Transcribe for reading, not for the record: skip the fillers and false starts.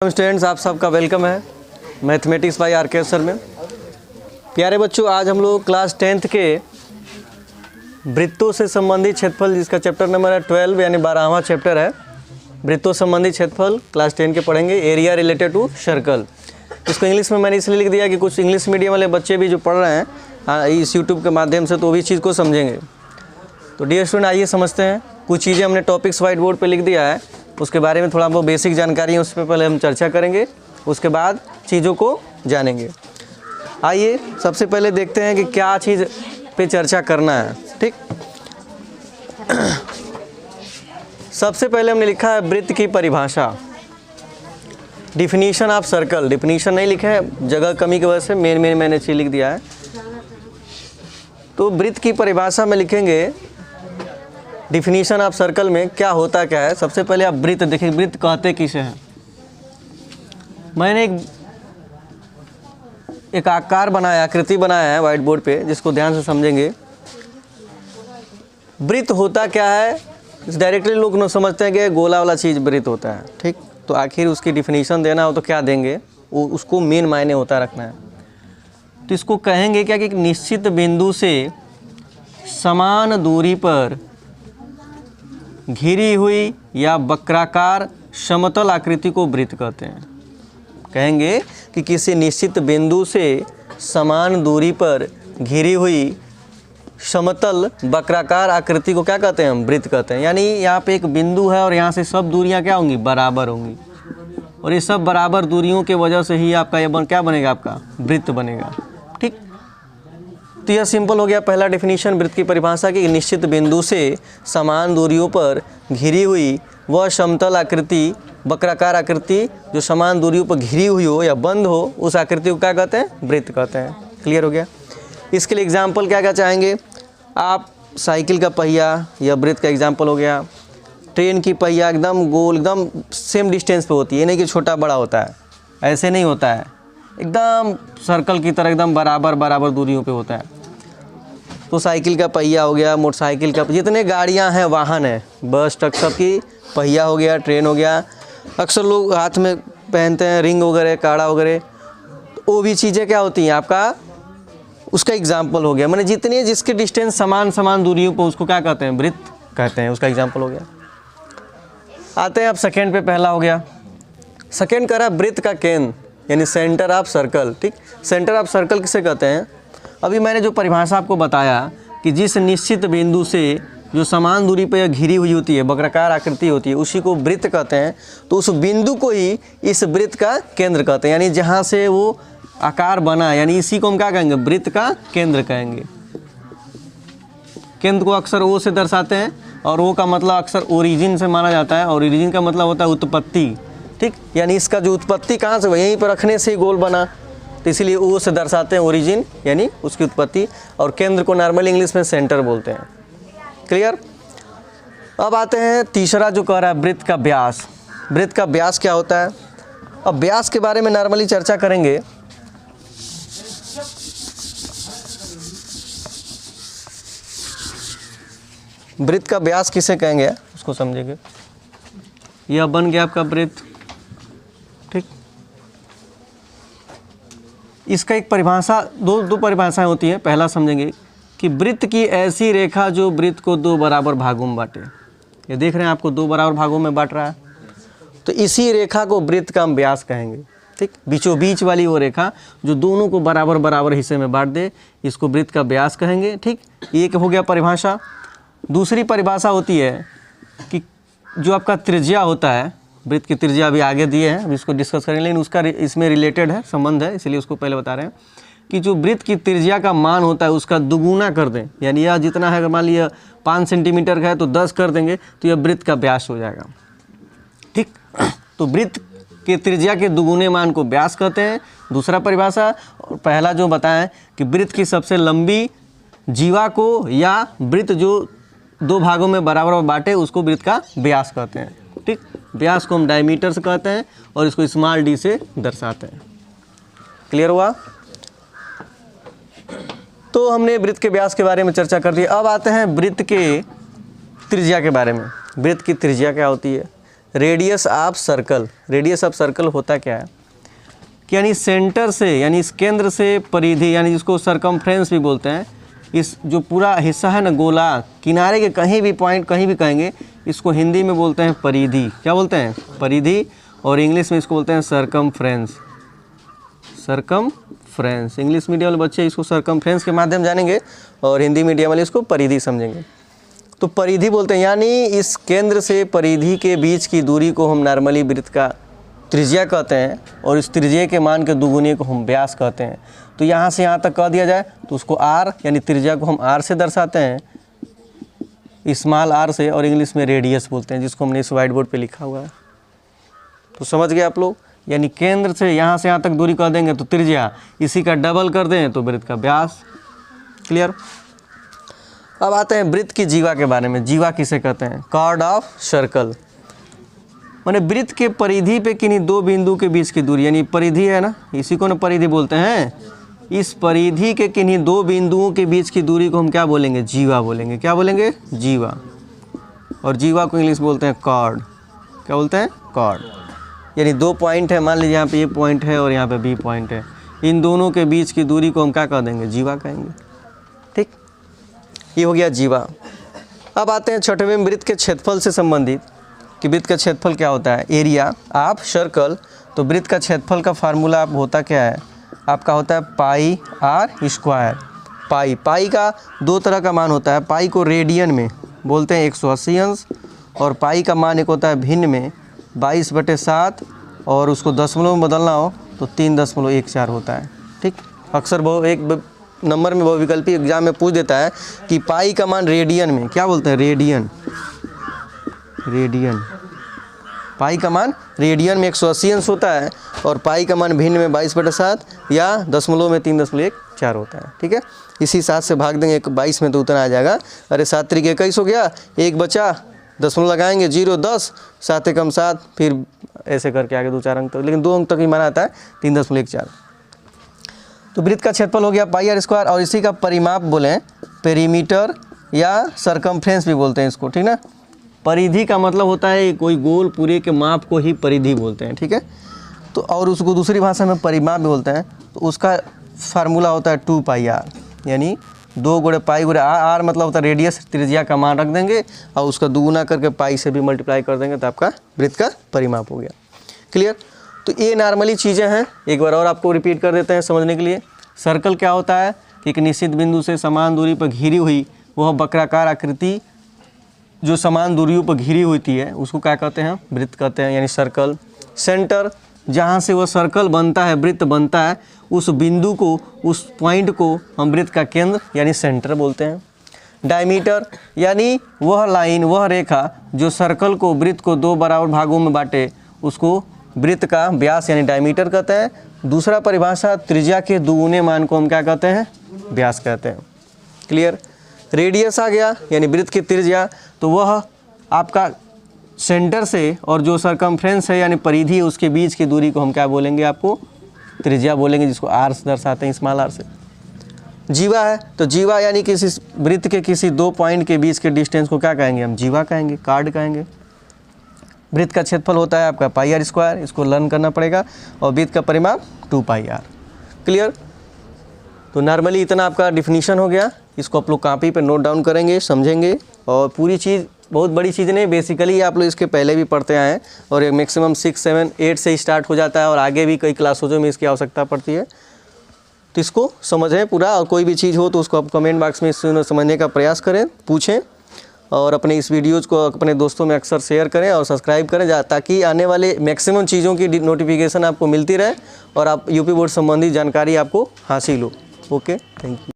Students, आप सबका welcome है मैथमेटिक्स बाय आर के सर में। प्यारे बच्चों, आज हम लोग क्लास 10th के वृत्तों से संबंधित क्षेत्रफल, जिसका चैप्टर नंबर है 12 यानी 12वां चैप्टर है। वृत्तों संबंधित क्षेत्रफल क्लास 10 के पढ़ेंगे, एरिया रिलेटेड टू सर्कल। इसको इंग्लिश में मैंने इसलिए लिख दिया कि कुछ इंग्लिश मीडियम वाले बच्चे भी जो पढ़ रहे हैं इस यूट्यूब के माध्यम से, तो वो भी चीज़ को समझेंगे। तो डियर स्टूडेंट, आइए समझते हैं। कुछ चीज़ें हमने टॉपिक्स वाइट बोर्ड पर लिख दिया है, उसके बारे में थोड़ा बहुत बेसिक जानकारी है, उस पर पहले हम चर्चा करेंगे, उसके बाद चीज़ों को जानेंगे। आइए सबसे पहले देखते हैं कि क्या चीज़ पे चर्चा करना है। ठीक, सबसे पहले हमने लिखा है वृत्त की परिभाषा, डिफिनीशन ऑफ सर्कल। डिफिनीशन नहीं लिखा है, जगह कमी की वजह से मैंने चीज़ लिख दिया है। तो वृत्त की परिभाषा में लिखेंगे डिफिनीशन ऑफ सर्कल में क्या होता क्या है। सबसे पहले आप वृत्त देखिए, वृत्त कहते किसे हैं। मैंने एक आकार बनाया, आकृति बनाया है व्हाइट बोर्ड पे, जिसको ध्यान से समझेंगे। वृत्त होता क्या है, डायरेक्टली लोग न समझते हैं कि गोला वाला चीज़ वृत्त होता है। ठीक, तो आखिर उसकी डिफिनीशन देना हो तो क्या देंगे, वो उसको मेन मायने होता रखना है। तो इसको कहेंगे क्या कि एक निश्चित बिंदु से समान दूरी पर घिरी हुई या वक्राकार समतल आकृति को वृत्त कहते हैं। कहेंगे कि किसी निश्चित बिंदु से समान दूरी पर घिरी हुई समतल वक्राकार आकृति को क्या कहते हैं, हम वृत्त कहते हैं। यानी यहाँ पे एक बिंदु है और यहाँ से सब दूरियाँ क्या होंगी, बराबर होंगी, और ये सब बराबर दूरियों के वजह से ही आपका ये क्या बनेगा, आपका वृत्त बनेगा। ठीक, तो यह सिंपल हो गया पहला डिफिनीशन वृत्त की परिभाषा की। निश्चित बिंदु से समान दूरियों पर घिरी हुई वह समतल आकृति, वक्राकार आकृति जो समान दूरियों पर घिरी हुई हो या बंद हो, उस आकृति को क्या कहते हैं, वृत्त कहते हैं। क्लियर हो गया। इसके लिए एग्जाम्पल क्या क्या चाहेंगे आप। साइकिल का पहिया या वृत्त का एग्जाम्पल हो गया। ट्रेन की पहिया एकदम गोल, एकदम सेम डिस्टेंस पे होती है, नहीं कि छोटा बड़ा होता है, ऐसे नहीं होता है, एकदम सर्कल की तरह एकदम बराबर दूरियों पे होता है। तो साइकिल का पहिया हो गया, मोटरसाइकिल का, जितने गाड़ियां हैं, वाहन है, बस ट्रक, सब की पहिया हो गया, ट्रेन हो गया। अक्सर लोग हाथ में पहनते हैं रिंग वगैरह, काड़ा वगैरह, तो वो भी चीज़ें क्या होती हैं आपका, उसका एग्जाम्पल हो गया। मैंने जितनी जिसके डिस्टेंस समान दूरियों पर, उसको क्या कहते हैं, वृत्त कहते हैं, उसका एग्जाम्पल हो गया। आते हैं अब सेकेंड पे। पहला हो गया, सेकेंड कह रहा वृत्त का केंद्र यानी सेंटर ऑफ सर्कल। ठीक, सेंटर ऑफ सर्कल किसे कहते हैं। अभी मैंने जो परिभाषा आपको बताया कि जिस निश्चित बिंदु से जो समान दूरी पर घिरी हुई होती है, वक्राकार आकृति होती है, उसी को वृत्त कहते हैं। तो उस बिंदु को ही इस वृत्त का केंद्र कहते हैं, यानी जहाँ से वो आकार बना, यानी इसी को हम क्या कहेंगे, वृत्त का केंद्र कहेंगे। केंद्र को अक्सर ओ से दर्शाते हैं, और ओ का मतलब अक्सर ओरिजिन से माना जाता है, और ओरिजिन का मतलब होता है उत्पत्ति। ठीक, यानी इसका जो उत्पत्ति कहाँ से, यहीं पर रखने से ही गोल बना, तो इसीलिए ओ से दर्शाते हैं ओरिजिन, यानी उसकी उत्पत्ति। और केंद्र को नॉर्मल इंग्लिश में सेंटर बोलते हैं। क्लियर। अब आते हैं तीसरा जो कह रहा है वृत्त का व्यास। वृत्त का व्यास क्या होता है। अब व्यास के बारे में नॉर्मली चर्चा करेंगे। वृत्त का व्यास किसे कहेंगे, उसको समझेंगे। यह बन गया आपका वृत्त। ठीक, इसका एक परिभाषा, दो परिभाषाएं होती हैं। पहला समझेंगे कि वृत्त की ऐसी रेखा जो वृत्त को दो बराबर भागों में बांटे। ये देख रहे हैं आपको, दो बराबर भागों में बांट रहा है, तो इसी रेखा को वृत्त का हम व्यास कहेंगे। ठीक, बीचों बीच वाली वो रेखा जो दोनों को बराबर हिस्से में बांट दे, इसको वृत्त का व्यास कहेंगे। ठीक, एक हो गया परिभाषा। दूसरी परिभाषा होती है कि जो आपका त्रिज्या होता है, वृत्त की त्रिज्या अभी आगे दिए हैं, अभी इसको डिस्कस करेंगे, लेकिन उसका इसमें रिलेटेड है, संबंध है, इसलिए उसको पहले बता रहे हैं कि जो वृत्त की त्रिज्या का मान होता है उसका दुगुना कर दें, यानी यह जितना है, अगर मान लिया 5 सेंटीमीटर का है तो 10 कर देंगे, तो यह वृत्त का व्यास हो जाएगा। ठीक, तो वृत्त के त्रिज्या के दुगुने मान को व्यास कहते हैं, दूसरा परिभाषा। और पहला जो बताएं कि वृत्त की सबसे लंबी जीवा को या वृत्त जो दो भागों में बराबर बांटे, उसको वृत्त का व्यास कहते हैं। ठीक, व्यास को हम डायमीटर से कहते हैं और इसको स्मॉल डी से दर्शाते हैं। क्लियर हुआ। तो हमने वृत्त के व्यास के बारे में चर्चा कर दी। अब आते हैं वृत्त के त्रिज्या के बारे में। वृत्त की त्रिज्या क्या होती है। Radius of circle. Radius of circle होता क्या है कि यानी सेंटर से, यानी इस केंद्र से परिधि, यानी जिसको सरकमफ्रेंस भी बोलते हैं, इस जो पूरा हिस्सा है ना गोला, किनारे के कहीं भी पॉइंट कहीं भी कहेंगे, इसको हिंदी में बोलते हैं परिधि। क्या बोलते हैं? परिधि। और इंग्लिश में इसको बोलते हैं सरकमफ्रेंस। सरकमफ्रेंस। इंग्लिश मीडियम वाले बच्चे इसको सरकमफ्रेंस के माध्यम जानेंगे और हिंदी मीडियम वाले इसको परिधि समझेंगे। तो परिधि बोलते हैं, यानी इस केंद्र से परिधि के बीच की दूरी को हम नॉर्मली वृत्त का त्रिज्या कहते हैं और इस त्रिज्या के मान के दुगुने को हम व्यास कहते हैं। तो यहाँ से यहाँ तक कह दिया जाए तो उसको आर, यानी त्रिज्या को हम आर से दर्शाते हैं, स्मॉल आर से, और इंग्लिश में रेडियस बोलते हैं, जिसको हमने इस व्हाइट बोर्ड पे लिखा हुआ है। तो समझ गए आप लोग? यानी केंद्र से यहाँ से यहाँ तक दूरी कह देंगे तो त्रिज्या, इसी का डबल कर दें तो वृत्त का व्यास। क्लियर? अब आते हैं वृत्त की जीवा के बारे में। जीवा किसे कहते हैं? Chord of circle. माने वृत्त के परिधि पे किन्हीं दो बिंदु के बीच की दूरी, यानी परिधि है ना, इसी को ना परिधि बोलते हैं। इस परिधि के किन्हीं दो बिंदुओं के बीच की दूरी को हम क्या बोलेंगे? जीवा बोलेंगे। क्या बोलेंगे? जीवा। और जीवा को इंग्लिश बोलते हैं कॉर्ड। क्या बोलते हैं? कॉर्ड। यानी दो पॉइंट है, मान लीजिए यहाँ पे ये पॉइंट है और यहाँ पे बी पॉइंट है, इन दोनों के बीच की दूरी को हम क्या कह देंगे? जीवा कहेंगे। ठीक, ये हो गया जीवा। अब आते हैं छठवें में वृत्त के क्षेत्रफल से संबंधित, कि वृत्त का क्षेत्रफल क्या होता है? Area of circle. तो वृत्त का क्षेत्रफल का फार्मूला आप होता क्या है? आपका होता है पाई आर स्क्वायर। पाई का दो तरह का मान होता है। पाई को रेडियन में बोलते हैं 180 अंश, और पाई का मान एक होता है भिन्न में 22/7, और उसको दशमलव में बदलना हो तो 3.14 होता है। ठीक, अक्सर एक नंबर में बहुविकल्पी एग्जाम में पूछ देता है कि पाई का मान रेडियन में क्या बोलते हैं? रेडियन। पाई का मान रेडियन में 180 अंश होता है, और पाई का मान भिन्न में 22/7 या दशमलव में 3.14 होता है। ठीक है, इसी 7 से भाग देंगे 22 में तो उतना आ जाएगा। अरे 7 × 21 हो गया, एक बचा, दशमलव लगाएंगे 0 10, 7 × 7, फिर ऐसे करके आगे 2-4 अंक तक, लेकिन 2 अंक तक ही माना आता है 3.14। तो वृत्त का क्षेत्रफल हो गया पाई आर स्क्वायर, और इसी का परिमाप बोलें पेरीमीटर या सरकमफ्रेंस भी बोलते हैं इसको। ठीक ना, परिधि का मतलब होता है कोई गोल पूरे के माप को ही परिधि बोलते हैं। ठीक है, तो और उसको दूसरी भाषा में परिमाप भी बोलते हैं। तो उसका फार्मूला होता है 2πr, यानी 2 × पाई × आर मतलब होता है रेडियस, त्रिज्या का मान रख देंगे और उसका दुगुना करके पाई से भी मल्टीप्लाई कर देंगे तो आपका वृत्त का परिमाप हो गया। क्लियर? तो ये नॉर्मली चीज़ें हैं, एक बार और आपको रिपीट कर देते हैं समझने के लिए। सर्कल क्या होता है कि एक निश्चित बिंदु से समान दूरी पर घिरी हुई वह वक्राकार आकृति जो समान दूरियों पर घिरी होती है उसको क्या कहते हैं? वृत्त कहते हैं, यानी सर्कल। सेंटर, जहाँ से वह सर्कल बनता है, वृत्त बनता है, उस बिंदु को, उस पॉइंट को हम वृत्त का केंद्र यानी सेंटर बोलते हैं। डायमीटर, यानी वह लाइन, वह रेखा जो सर्कल को, वृत्त को 2 बराबर भागों में बांटे, उसको वृत्त का व्यास यानी डायमीटर कहते हैं। दूसरा परिभाषा, त्रिज्या के दुगुने मान को हम क्या कहते हैं? व्यास कहते हैं। क्लियर? रेडियस आ गया, यानी वृत्त की त्रिज्या, तो वह आपका सेंटर से और जो सरकमफ्रेंस है यानी परिधि है उसके बीच की दूरी को हम क्या बोलेंगे? आपको त्रिज्या बोलेंगे, जिसको आर से दर्शाते हैं, स्मॉल आर से। जीवा है, तो जीवा यानी किसी वृत्त के किसी दो पॉइंट के बीच के डिस्टेंस को क्या कहेंगे? हम जीवा कहेंगे, कार्ड कहेंगे। वृत्त का क्षेत्रफल होता है आपका पाई आर स्क्वायर, इसको लर्न करना पड़ेगा, और वृत्त का परिमाप 2πr। क्लियर? तो नॉर्मली इतना आपका डिफिनीशन हो गया। इसको आप लोग कॉपी पे नोट डाउन करेंगे, समझेंगे, और पूरी चीज़ बहुत बड़ी चीज़ नहीं, बेसिकली आप लोग इसके पहले भी पढ़ते आए हैं, और एक मैक्सिमम 6, 7, 8 से ही स्टार्ट हो जाता है, और आगे भी कई क्लासों में इसकी आवश्यकता पड़ती है। तो इसको समझें पूरा, और कोई भी चीज़ हो तो उसको आप कमेंट बॉक्स में समझने का प्रयास करें, पूछें, और अपने इस वीडियोज़ को अपने दोस्तों में अक्सर शेयर करें और सब्सक्राइब करें, ताकि आने वाले मैक्सिमम चीज़ों की नोटिफिकेशन आपको मिलती रहे और आप यूपी बोर्ड संबंधी जानकारी आपको हासिल हो। Okay, thank you.